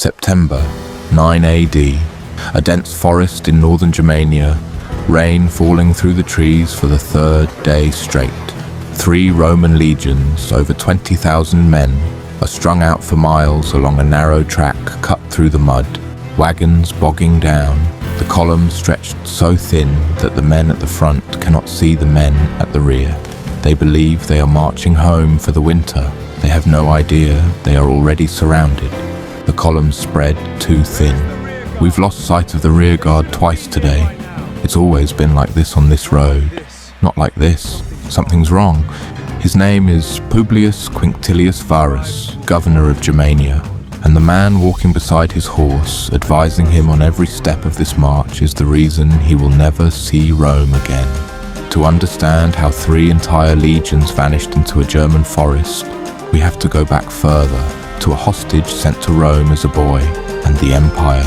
September 9 AD, a dense forest in northern Germania, rain falling through the trees for the third day straight. 3 Roman legions, over 20,000 men, are strung out for miles along a narrow track cut through the mud, wagons bogging down, the columns stretched so thin that the men at the front cannot see the men at the rear. They believe they are marching home for the winter. They have no idea they are already surrounded. The columns spread too thin. We've lost sight of the rear guard twice today. It's always been like this on this road. Not like this. Something's wrong. His name is Publius Quinctilius Varus, governor of Germania, and the man walking beside his horse, advising him on every step of this march, is the reason he will never see Rome again. To understand how 3 entire legions vanished into a German forest, we have to go back further, to a hostage sent to Rome as a boy, and the empire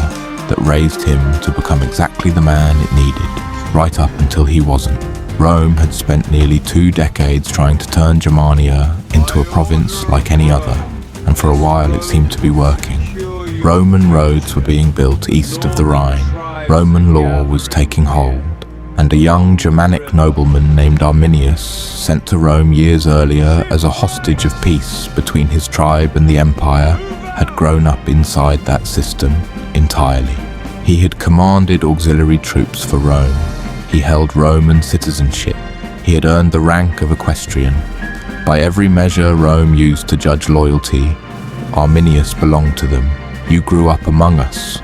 that raised him to become exactly the man it needed, right up until he wasn't. Rome had spent nearly 2 decades trying to turn Germania into a province like any other, and for a while it seemed to be working. Roman roads were being built east of the Rhine, Roman law was taking hold, and a young Germanic nobleman named Arminius, sent to Rome years earlier as a hostage of peace between his tribe and the empire, had grown up inside that system entirely. He had commanded auxiliary troops for Rome. He held Roman citizenship. He had earned the rank of equestrian. By every measure Rome used to judge loyalty, Arminius belonged to them. You grew up among us.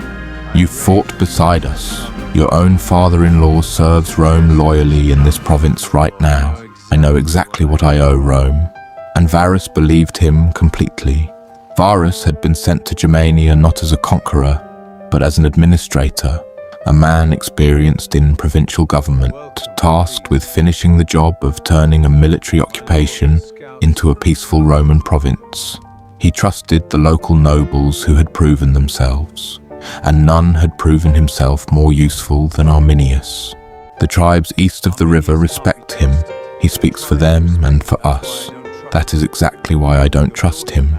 You fought beside us. Your own father-in-law serves Rome loyally in this province right now. I know exactly what I owe Rome. And Varus believed him completely. Varus had been sent to Germania not as a conqueror, but as an administrator, a man experienced in provincial government, tasked with finishing the job of turning a military occupation into a peaceful Roman province. He trusted the local nobles who had proven themselves, and none had proven himself more useful than Arminius. The tribes east of the river respect him. He speaks for them and for us. That is exactly why I don't trust him.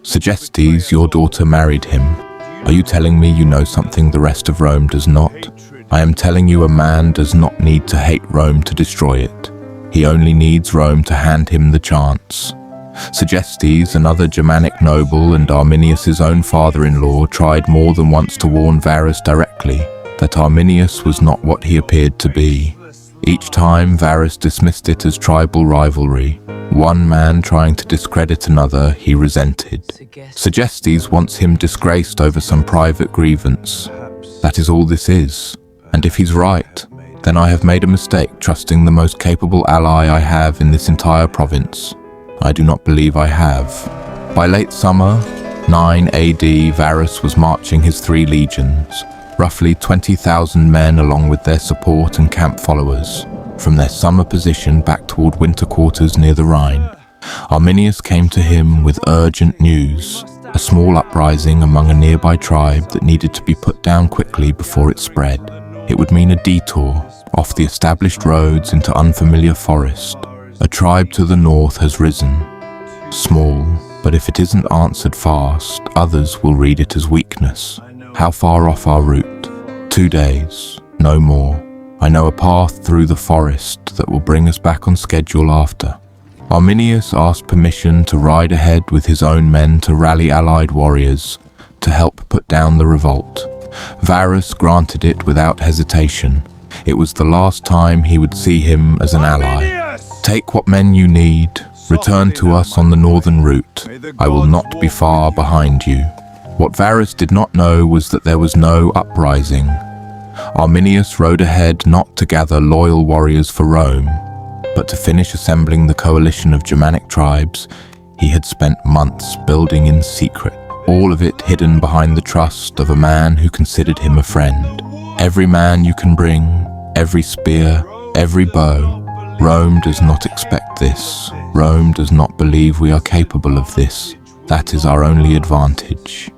Segestes, your daughter, married him. Are you telling me you know something the rest of Rome does not? I am telling you a man does not need to hate Rome to destroy it. He only needs Rome to hand him the chance. Segestes, another Germanic noble and Arminius' own father-in-law, tried more than once to warn Varus directly that Arminius was not what he appeared to be. Each time Varus dismissed it as tribal rivalry. One man trying to discredit another he resented. Segestes wants him disgraced over some private grievance. That is all this is. And if he's right, then I have made a mistake trusting the most capable ally I have in this entire province. I do not believe I have. By late summer, 9 AD, Varus was marching his 3 legions, roughly 20,000 men along with their support and camp followers, from their summer position back toward winter quarters near the Rhine. Arminius came to him with urgent news, a small uprising among a nearby tribe that needed to be put down quickly before it spread. It would mean a detour off the established roads into unfamiliar forest. A tribe to the north has risen. Small, but if it isn't answered fast, others will read it as weakness. How far off our route? 2 days, no more. I know a path through the forest that will bring us back on schedule after. Arminius asked permission to ride ahead with his own men to rally allied warriors to help put down the revolt. Varus granted it without hesitation. It was the last time he would see him as an ally. Take what men you need, return to us on the northern route. I will not be far behind you. What Varus did not know was that there was no uprising. Arminius rode ahead not to gather loyal warriors for Rome, but to finish assembling the coalition of Germanic tribes he had spent months building in secret, all of it hidden behind the trust of a man who considered him a friend. Every man you can bring, every spear, every bow. Rome does not expect this. Rome does not believe we are capable of this. That is our only advantage.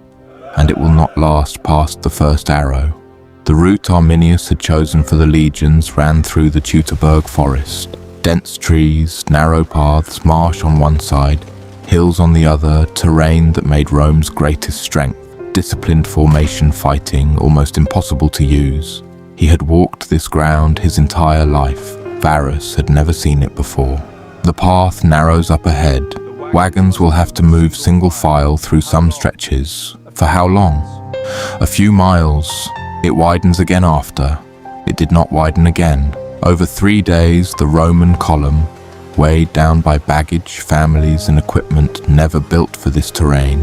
And it will not last past the first arrow. The route Arminius had chosen for the legions ran through the Teutoburg Forest. Dense trees, narrow paths, marsh on one side, hills on the other, terrain that made Rome's greatest strength. disciplined formation fighting almost impossible to use. He had walked this ground his entire life. Varus had never seen it before. The path narrows up ahead. Wagons will have to move single file through some stretches. For how long? A few miles. It widens again after. It did not widen again. Over 3 days, the Roman column, weighed down by baggage, families, and equipment never built for this terrain,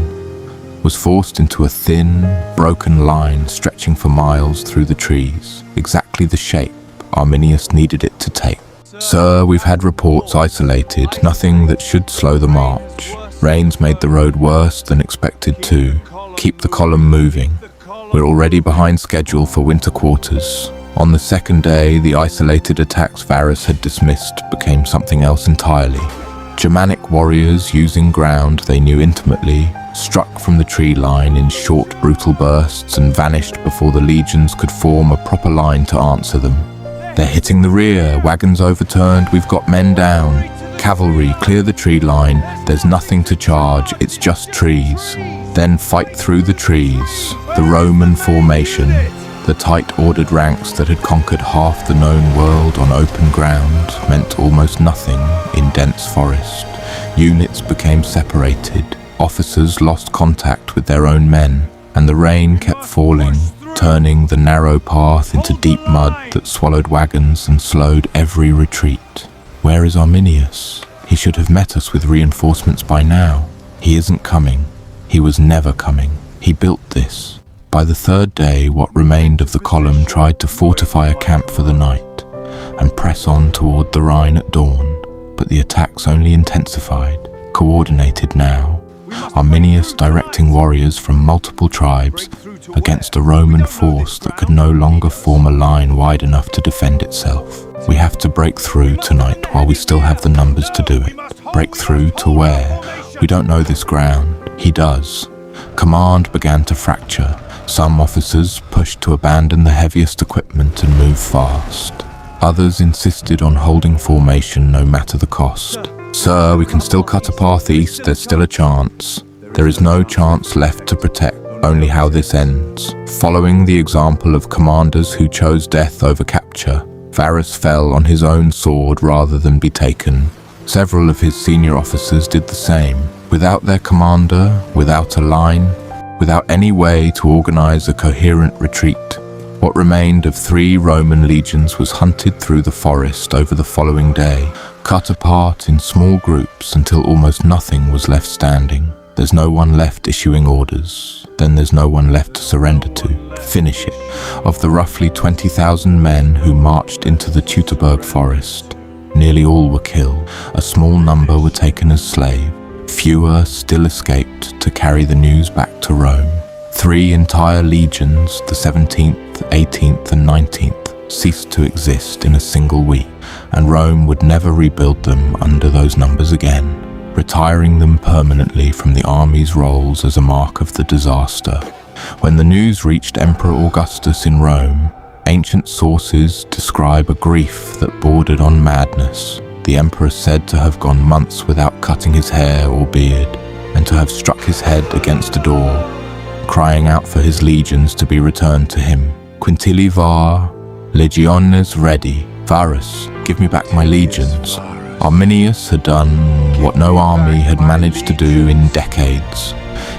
was forced into a thin, broken line stretching for miles through the trees, exactly the shape Arminius needed it to take. Sir, we've had reports isolated, nothing that should slow the march. Rains made the road worse than expected too. Keep the column moving. We're already behind schedule for winter quarters. On the second day, the isolated attacks Varus had dismissed became something else entirely. Germanic warriors using ground they knew intimately struck from the tree line in short, brutal bursts and vanished before the legions could form a proper line to answer them. They're hitting the rear, wagons overturned, we've got men down. Cavalry, clear the tree line, there's nothing to charge, it's just trees. Then fight through the trees. The Roman formation, the tight ordered ranks that had conquered half the known world on open ground, meant almost nothing in dense forest. Units became separated, officers lost contact with their own men, and the rain kept falling, turning the narrow path into deep mud that swallowed wagons and slowed every retreat. Where is Arminius? He should have met us with reinforcements by now. He isn't coming. He was never coming. He built this. By the third day, what remained of the column tried to fortify a camp for the night and press on toward the Rhine at dawn, but the attacks only intensified, coordinated now. Arminius directing warriors from multiple tribes against a Roman force that could no longer form a line wide enough to defend itself. We have to break through tonight while we still have the numbers to do it. Break through to where? We don't know this ground. He does. Command began to fracture. Some officers pushed to abandon the heaviest equipment and move fast. Others insisted on holding formation no matter the cost. Sir, we can still cut a path east, there's still a chance. There is no chance left to protect, only how this ends. Following the example of commanders who chose death over capture, Varus fell on his own sword rather than be taken. Several of his senior officers did the same. Without their commander, without a line, without any way to organize a coherent retreat, what remained of 3 Roman legions was hunted through the forest over the following day, cut apart in small groups until almost nothing was left standing. There's no one left issuing orders. Then there's no one left to surrender to. Finish it. Of the roughly 20,000 men who marched into the Teutoburg Forest, nearly all were killed. A small number were taken as slaves. Fewer still escaped to carry the news back to Rome. 3 entire legions, the 17th, 18th, and 19th, ceased to exist in a single week, and Rome would never rebuild them under those numbers again, retiring them permanently from the army's rolls as a mark of the disaster. When the news reached Emperor Augustus in Rome, ancient sources describe a grief that bordered on madness. The emperor said to have gone months without cutting his hair or beard, and to have struck his head against a door, crying out for his legions to be returned to him. Quintili var, legiones ready. Varus, give me back my legions. Arminius had done what no army had managed to do in decades.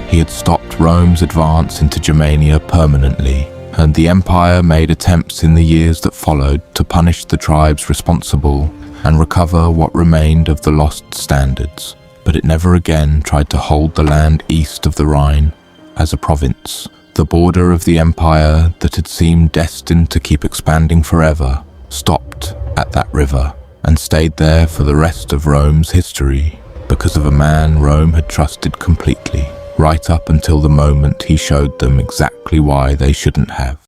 He had stopped Rome's advance into Germania permanently, and the empire made attempts in the years that followed to punish the tribes responsible and recover what remained of the lost standards, but it never again tried to hold the land east of the Rhine as a province. The border of the empire that had seemed destined to keep expanding forever stopped at that river and stayed there for the rest of Rome's history because of a man Rome had trusted completely, right up until the moment he showed them exactly why they shouldn't have.